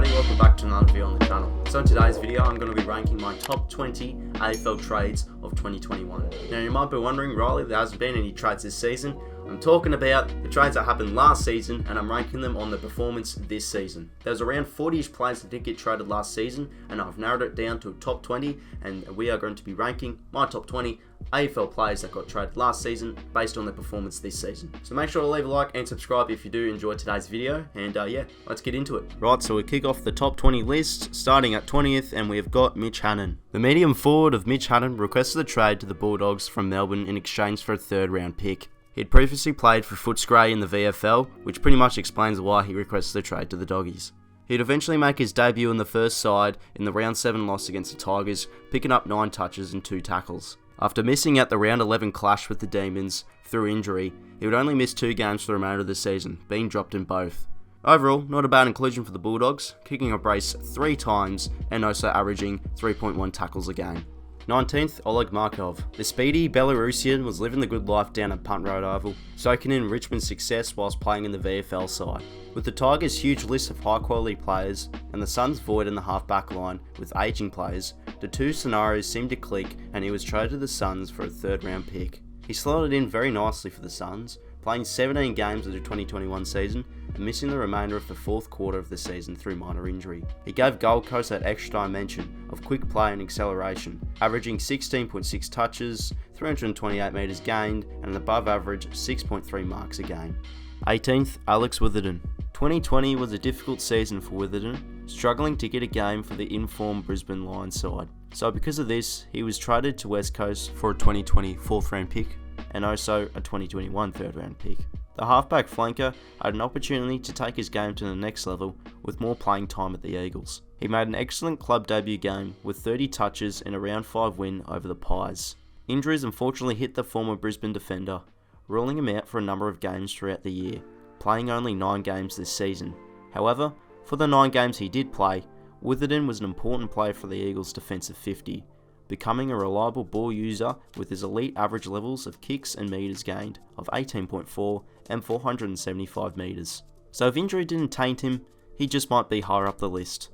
everybody, welcome back to another video on the channel. So in today's video I'm going to be ranking my top 20 AFL trades of 2021. Now you might be wondering, Riley, there hasn't been any trades this season. I'm talking about the trades that happened last season and I'm ranking them on the performance this season. There's around 40ish players that did get traded last season and I've narrowed it down to a top 20 and we are going to be ranking my top 20 AFL players that got traded last season based on their performance this season. So make sure to leave a like and subscribe if you do enjoy today's video, and yeah, let's get into it. Right, so we kick off the top 20 list, starting at 20th, and we've got 𝐼𝐻𝐤𝐪. The medium forward of 𝐼𝐻𝐤𝐪 requested a trade to the Bulldogs from Melbourne in exchange for a third round pick. He'd previously played for 𝐓𝐡𝐞 in the VFL, which pretty much explains why he requested a trade to the Doggies. He'd eventually make his debut in the first side in the round 7 loss against the Tigers, picking up 9 touches and 2 tackles. After missing out the round 11 clash with the Demons through injury, he would only miss 2 games for the remainder of the season, being dropped in both. Overall, not a bad inclusion for the Bulldogs, kicking a brace 3 times and also averaging 3.1 tackles a game. 19th, Oleg Markov. The speedy Belarusian was living the good life down at Punt Road Oval, soaking in Richmond's success whilst playing in the VFL side. With the Tigers' huge list of high quality players and the Suns' void in the half-back line with ageing players, the two scenarios seemed to click and he was traded to the Suns for a third round pick. He slotted in very nicely for the Suns, playing 17 games of the 2021 season and missing the remainder of the fourth quarter of the season through minor injury. He gave Gold Coast that extra dimension of quick play and acceleration, averaging 16.6 touches, 328 metres gained and an above average 6.3 marks a game. 18th, Alex Witherden. 2020 was a difficult season for Witherden, struggling to get a game for the informed Brisbane Lions side. So because of this, he was traded to West Coast for a 2020 4th round pick and also a 2021 3rd round pick. The halfback flanker had an opportunity to take his game to the next level with more playing time at the Eagles. He made an excellent club debut game with 30 touches in a round 5 win over the Pies. Injuries unfortunately hit the former Brisbane defender, ruling him out for a number of games throughout the year, playing only 9 games this season. However, for the 9 games he did play, Witherden was an important player for the Eagles' defensive 50, becoming a reliable ball user with his elite average levels of kicks and metres gained of 18.4 and 475 metres. So if injury didn't taint him, he just might be higher up the list.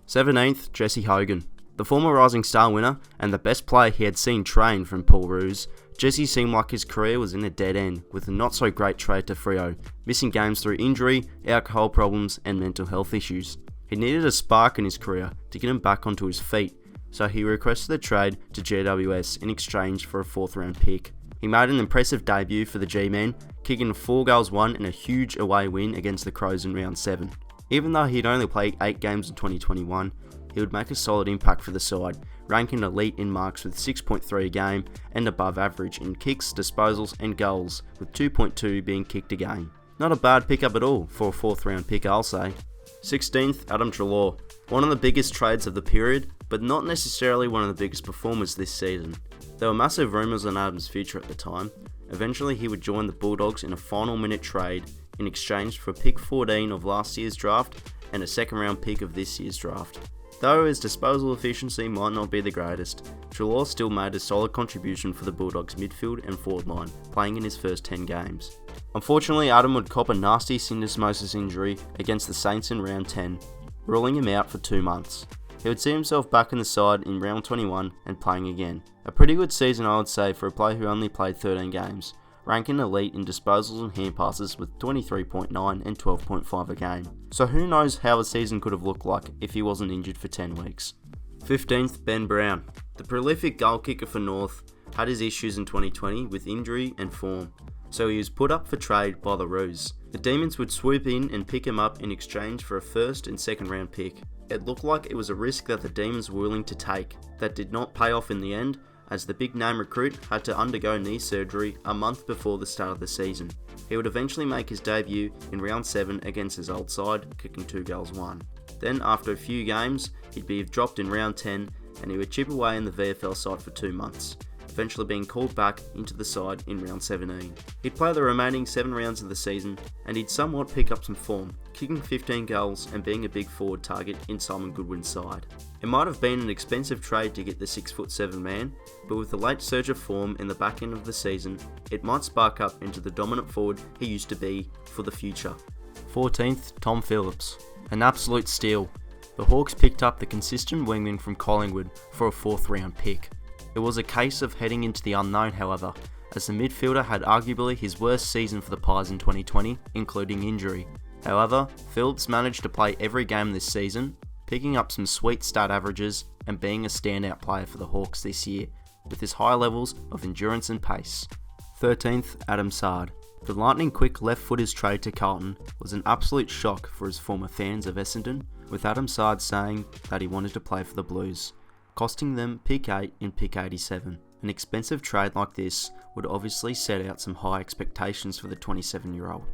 17th, Jesse Hogan. The former Rising Star winner and the best player he had seen train from Paul Roos, Jesse seemed like his career was in a dead end with a not so great trade to Freo, missing games through injury, alcohol problems and mental health issues. He needed a spark in his career to get him back onto his feet, so he requested a trade to GWS in exchange for a 4th round pick. He made an impressive debut for the G-Men, kicking 4 goals won in a huge away win against the Crows in round 7. Even though he'd only played 8 games in 2021, he would make a solid impact for the side, ranking elite in marks with 6.3 a game and above average in kicks, disposals and goals, with 2.2 being kicked a game. Not a bad pickup at all for a 4th round pick, I'll say. 16th, Adam Treloar. One of the biggest trades of the period, but not necessarily one of the biggest performers this season. There were massive rumours on Adam's future at the time. Eventually he would join the Bulldogs in a final minute trade in exchange for pick 14 of last year's draft and a 2nd round pick of this year's draft. Though his disposal efficiency might not be the greatest, Treloar still made a solid contribution for the Bulldogs midfield and forward line, playing in his first 10 games. Unfortunately, Adam would cop a nasty syndesmosis injury against the Saints in round 10, ruling him out for 2 months. He would see himself back in the side in round 21 and playing again. A pretty good season, I would say, for a player who only played 13 games, ranking elite in disposals and hand passes with 23.9 and 12.5 a game. So who knows how the season could have looked like if he wasn't injured for 10 weeks. 15th, Ben Brown. The prolific goal kicker for North had his issues in 2020 with injury and form, so he was put up for trade by the Roos. The Demons would swoop in and pick him up in exchange for a 1st and 2nd round pick. It looked like it was a risk that the Demons were willing to take that did not pay off in the end, as the big name recruit had to undergo knee surgery a month before the start of the season. He would eventually make his debut in round 7 against his old side, kicking 2 goals won. Then after a few games, he'd be dropped in round 10 and he would chip away in the VFL side for 2 months, eventually being called back into the side in round 17. He'd play the remaining 7 rounds of the season and he'd somewhat pick up some form, kicking 15 goals and being a big forward target in Simon Goodwin's side. It might have been an expensive trade to get the 6'7" man, but with the late surge of form in the back end of the season, it might spark up into the dominant forward he used to be for the future. 14th, Tom Phillips. An absolute steal. the Hawks picked up the consistent wingman from Collingwood for a 4th round pick. It was a case of heading into the unknown, however, as the midfielder had arguably his worst season for the Pies in 2020, including injury. However, Phillips managed to play every game this season, picking up some sweet stat averages and being a standout player for the Hawks this year, with his high levels of endurance and pace. 13th, Adam Saad. The lightning-quick left-footer's trade to Carlton was an absolute shock for his former fans of Essendon, with Adam Saad saying that he wanted to play for the Blues, costing them pick 8 in pick 87. An expensive trade like this would obviously set out some high expectations for the 27-year-old.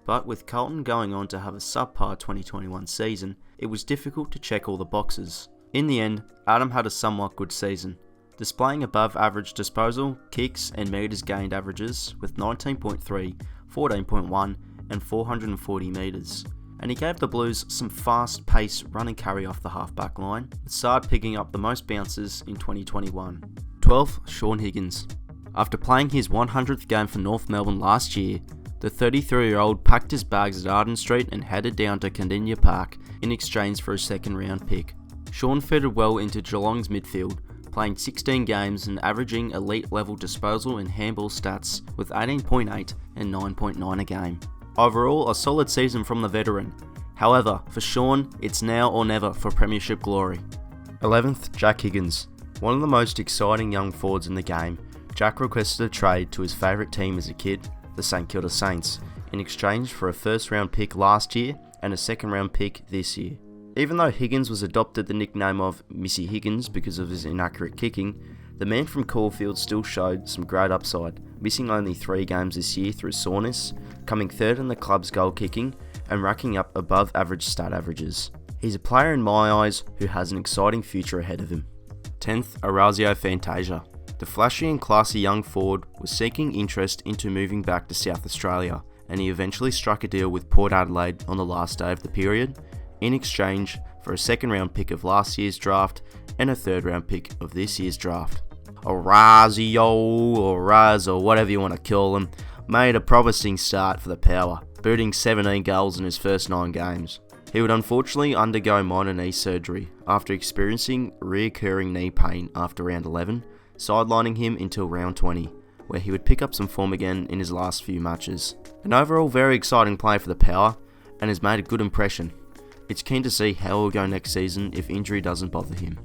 But with Carlton going on to have a subpar 2021 season, it was difficult to check all the boxes. In the end, Adam had a somewhat good season, displaying above average disposal, kicks and metres gained averages with 19.3, 14.1 and 440 metres. And he gave the Blues some fast pace run and carry off the half-back line, with Saad picking up the most bounces in 2021. 12th, Shaun Higgins. After playing his 100th game for North Melbourne last year, the 33-year-old packed his bags at Arden Street and headed down to Kardinia Park in exchange for a 2nd round pick. Shaun fitted well into Geelong's midfield, playing 16 games and averaging elite level disposal and handball stats with 18.8 and 9.9 a game. Overall, a solid season from the veteran. However, for Shaun, it's now or never for premiership glory. 11th, Jack Higgins. One of the most exciting young forwards in the game, Jack requested a trade to his favourite team as a kid, the St Kilda Saints, in exchange for a 1st round pick last year and a 2nd round pick this year. Even though Higgins was adopted the nickname of Missy Higgins because of his inaccurate kicking, the man from Caulfield still showed some great upside, missing only 3 games this year through soreness, coming 3rd in the club's goal kicking and racking up above average stat averages. He's a player in my eyes who has an exciting future ahead of him. 10th, Orazio Fantasia. The flashy and classy young forward was seeking interest into moving back to South Australia, and he eventually struck a deal with Port Adelaide on the last day of the period, in exchange for a 2nd round pick of last year's draft and a 3rd round pick of this year's draft. Orazio, or Raz, or whatever you want to call him, made a promising start for the Power, booting 17 goals in his first 9 games. He would unfortunately undergo minor knee surgery after experiencing reoccurring knee pain after round 11, sidelining him until round 20, where he would pick up some form again in his last few matches. An overall very exciting play for the Power, and has made a good impression. It's keen to see how he'll go next season if injury doesn't bother him.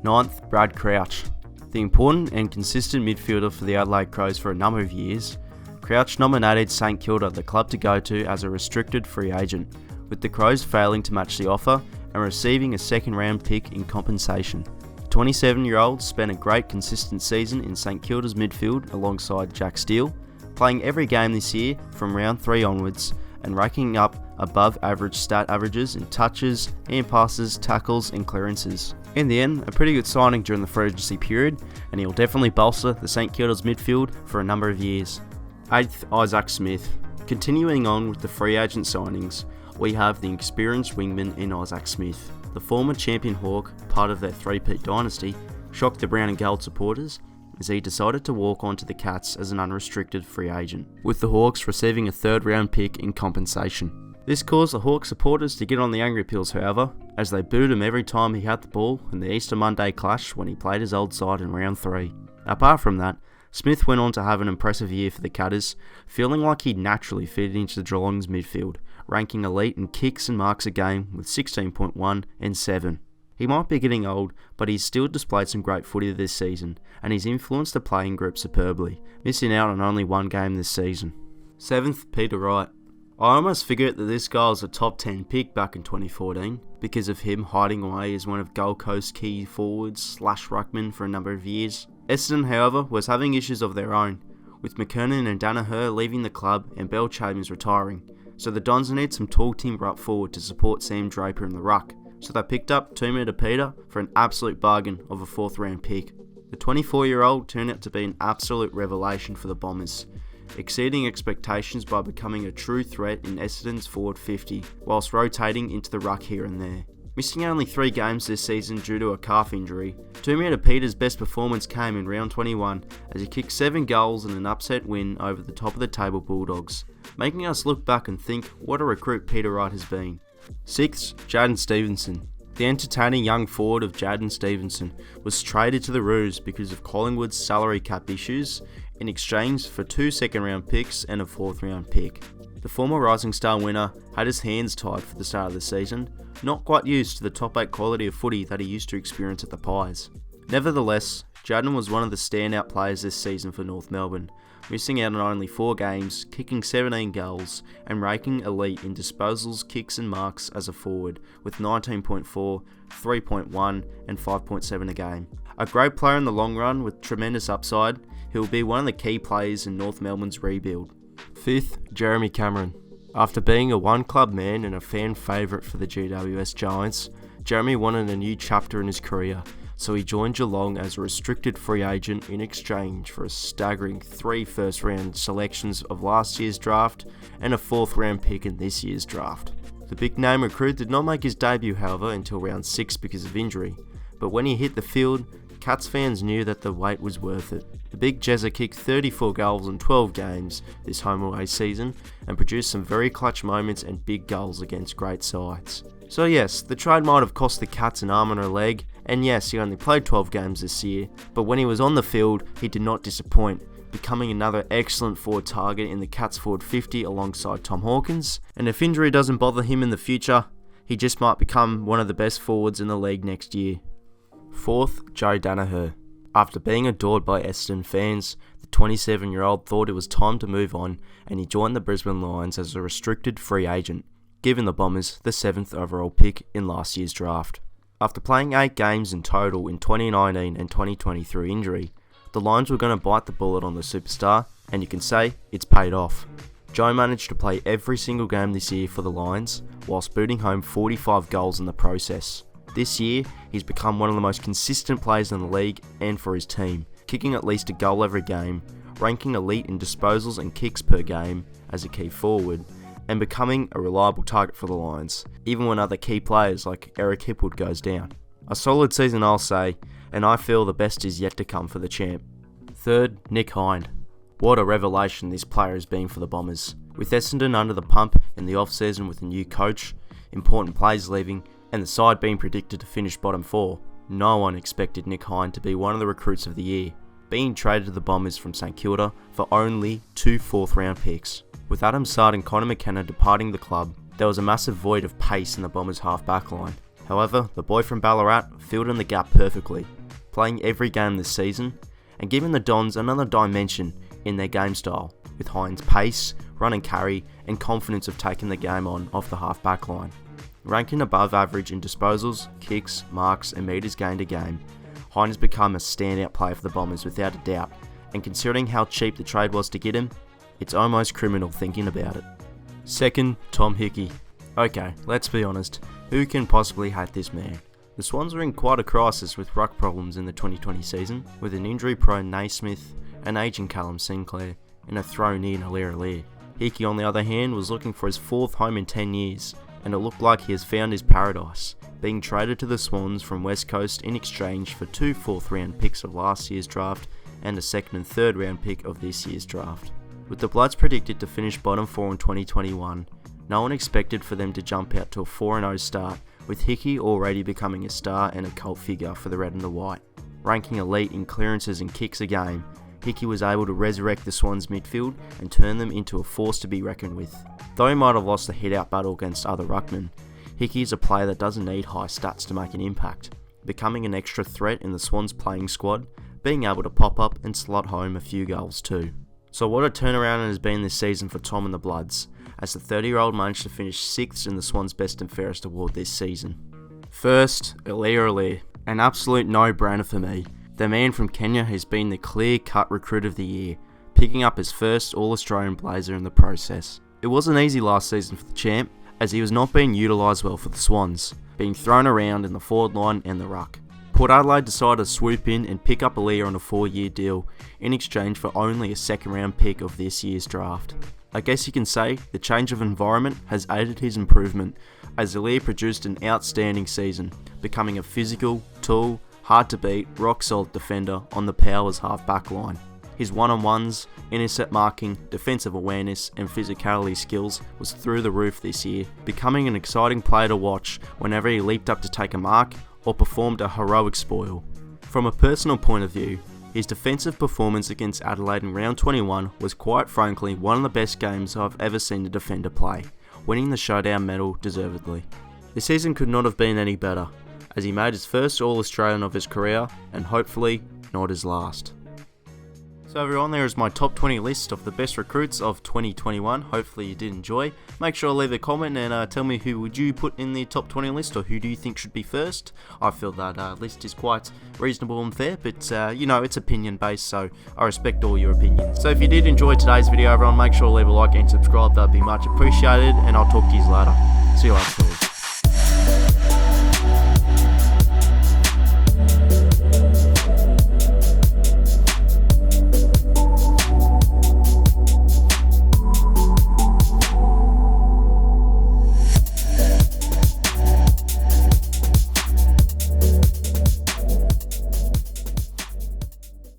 9th, Brad Crouch. The important and consistent midfielder for the Adelaide Crows for a number of years, Crouch nominated St Kilda the club to go to as a restricted free agent, with the Crows failing to match the offer and receiving a 2nd round pick in compensation. The 27-year-old spent a great consistent season in St Kilda's midfield alongside Jack Steele, playing every game this year from round 3 onwards and racking up above average stat averages in touches, and passes, tackles and clearances. In the end, a pretty good signing during the free agency period, and he'll definitely bolster the St Kilda's midfield for a number of years. 8th, Isaac Smith. Continuing on with the free agent signings, we have the experienced wingman in Isaac Smith. The former champion Hawk, part of their 3-peat dynasty, shocked the brown and gold supporters as he decided to walk on to the Cats as an unrestricted free agent, with the Hawks receiving a 3rd round pick in compensation. This caused the Hawks supporters to get on the angry pills, however, as they booed him every time he had the ball in the Easter Monday clash when he played his old side in round 3. Apart from that, Smith went on to have an impressive year for the Catters, feeling like he naturally fitted into the Geelong's midfield, ranking elite in kicks and marks a game with 16.1 and 7. He might be getting old, but he's still displayed some great footy this season, and he's influenced the playing group superbly, missing out on only 1 game this season. 7th, Peter Wright. I almost figured that this guy was a top 10 pick back in 2014, because of him hiding away as one of Gold Coast key forwards / ruckman for a number of years. Essendon, however, was having issues of their own, with McKernan and Danaher leaving the club and Bell Chambers retiring, so the Dons need some tall timber up forward to support Sam Draper in the ruck, so they picked up 2-metre Peter for an absolute bargain of a 4th round pick. The 24-year-old turned out to be an absolute revelation for the Bombers, exceeding expectations by becoming a true threat in Essendon's forward 50, whilst rotating into the ruck here and there. Missing only 3 games this season due to a calf injury, 2-metre Peter's best performance came in round 21 as he kicked 7 goals in an upset win over the top of the table Bulldogs, making us look back and think what a recruit Peter Wright has been. 6th, Jaden Stevenson. The entertaining young forward of Jaden Stevenson was traded to the Roos because of Collingwood's salary cap issues in exchange for 2 second-round picks and a 4th-round pick. The former Rising Star winner had his hands tied for the start of the season, not quite used to the top 8 quality of footy that he used to experience at the Pies. Nevertheless, Jaden was one of the standout players this season for North Melbourne, missing out on only 4 games, kicking 17 goals, and ranking elite in disposals, kicks and marks as a forward, with 19.4, 3.1 and 5.7 a game. A great player in the long run with tremendous upside, he will be one of the key players in North Melbourne's rebuild. 5th, Jeremy Cameron. After being a one-club man and a fan favourite for the GWS Giants, Jeremy wanted a new chapter in his career, so he joined Geelong as a restricted free agent in exchange for a staggering 3 first-round selections of last year's draft and a 4th-round pick in this year's draft. The big-name recruit did not make his debut, however, until round 6 because of injury, but when he hit the field, Cats fans knew that the wait was worth it. The big Jezza kicked 34 goals in 12 games this home away season and produced some very clutch moments and big goals against great sides. So yes, the trade might have cost the Cats an arm and a leg, and yes, he only played 12 games this year, but when he was on the field, he did not disappoint, becoming another excellent forward target in the Cats forward 50 alongside Tom Hawkins, and if injury doesn't bother him in the future, he just might become one of the best forwards in the league next year. 4th, Joe Daniher. After being adored by Essendon fans, the 27-year-old thought it was time to move on, and he joined the Brisbane Lions as a restricted free agent, giving the Bombers the 7th overall pick in last year's draft. After playing 8 games in total in 2019 and 2020 through injury, the Lions were going to bite the bullet on the superstar, and you can say it's paid off. Joe managed to play every single game this year for the Lions, whilst booting home 45 goals in the process. This year, he's become one of the most consistent players in the league and for his team, kicking at least a goal every game, ranking elite in disposals and kicks per game as a key forward, and becoming a reliable target for the Lions, even when other key players like 𝐓𝐴 goes down. A solid season, I'll say, and I feel the best is yet to come for the champ. 3rd, Nick Hind. What a revelation this player has been for the Bombers. With Essendon under the pump in the off-season with a new coach, important players leaving, and the side being predicted to finish bottom 4, no one expected Nick Hind to be one of the recruits of the year, being traded to the Bombers from St Kilda for only 2 4th-round picks. With Adam Sard and Connor McKenna departing the club, there was a massive void of pace in the Bombers' half-back line. However, the boy from Ballarat filled in the gap perfectly, playing every game this season, and giving the Dons another dimension in their game style, with Hind's pace, run and carry, and confidence of taking the game on off the half-back line. Ranking above average in disposals, kicks, marks and metres gained a game, Hind has become a standout player for the Bombers without a doubt, and considering how cheap the trade was to get him, it's almost criminal thinking about it. 2nd, Tom 𝐓𝐿𝐴. Okay, let's be honest, who can possibly hate this man? The Swans are in quite a crisis with ruck problems in the 2020 season, with an injury-prone Naismith, an ageing Callum Sinclair, and a thrown-in 𝐵𝐴. 𝐓𝐿𝐴, on the other hand, was looking for his 4th home in 10 years, and it looked like he has found his paradise, being traded to the Swans from West Coast in exchange for 2 4th-round picks of last year's draft and a 2nd and 3rd-round pick of this year's draft. With the Bloods predicted to finish bottom 4 in 2021, no one expected for them to jump out to a 4-0 start, with 𝐓𝐿𝐴 already becoming a star and a cult figure for the red and the white. Ranking elite in clearances and kicks a game, 𝐓𝐿𝐴 was able to resurrect the Swans midfield and turn them into a force to be reckoned with. Though he might have lost the hit-out battle against other ruckmen, 𝐓𝐿𝐴 is a player that doesn't need high stats to make an impact, becoming an extra threat in the Swans playing squad, being able to pop up and slot home a few goals too. So what a turnaround it has been this season for Tom and the Bloods, as the 30-year-old managed to finish 6th in the Swans Best and Fairest award this season. 1st, 𝐿𝐴, an absolute no-brainer for me. The man from Kenya has been the clear-cut recruit of the year, picking up his first All-Australian blazer in the process. It wasn't easy last season for the champ, as he was not being utilised well for the Swans, being thrown around in the forward line and the ruck. Port Adelaide decided to swoop in and pick up 𝐿𝐴 on a 4-year deal in exchange for only a 2nd-round pick of this year's draft. I guess you can say the change of environment has aided his improvement, as 𝐿𝐴 produced an outstanding season, becoming a physical, tall, hard to beat, rock solid defender on the Powers half-back line. His one-on-ones, intercept marking, defensive awareness and physicality skills was through the roof this year, becoming an exciting player to watch whenever he leaped up to take a mark or performed a heroic spoil. From a personal point of view, his defensive performance against Adelaide in round 21 was quite frankly one of the best games I've ever seen a defender play, winning the showdown medal deservedly. The season could not have been any better, as he made his first All-Australian of his career and hopefully not his last. So everyone, there is my top 20 list of the best recruits of 2021. Hopefully you did enjoy. Make sure to leave a comment and tell me who would you put in the top 20 list, or who do you think should be first. I feel that list is quite reasonable and fair, but you know, it's opinion based, so I respect all your opinions. So if you did enjoy today's video, everyone, make sure to leave a like and subscribe. That'd be much appreciated, and I'll talk to you later. See you later.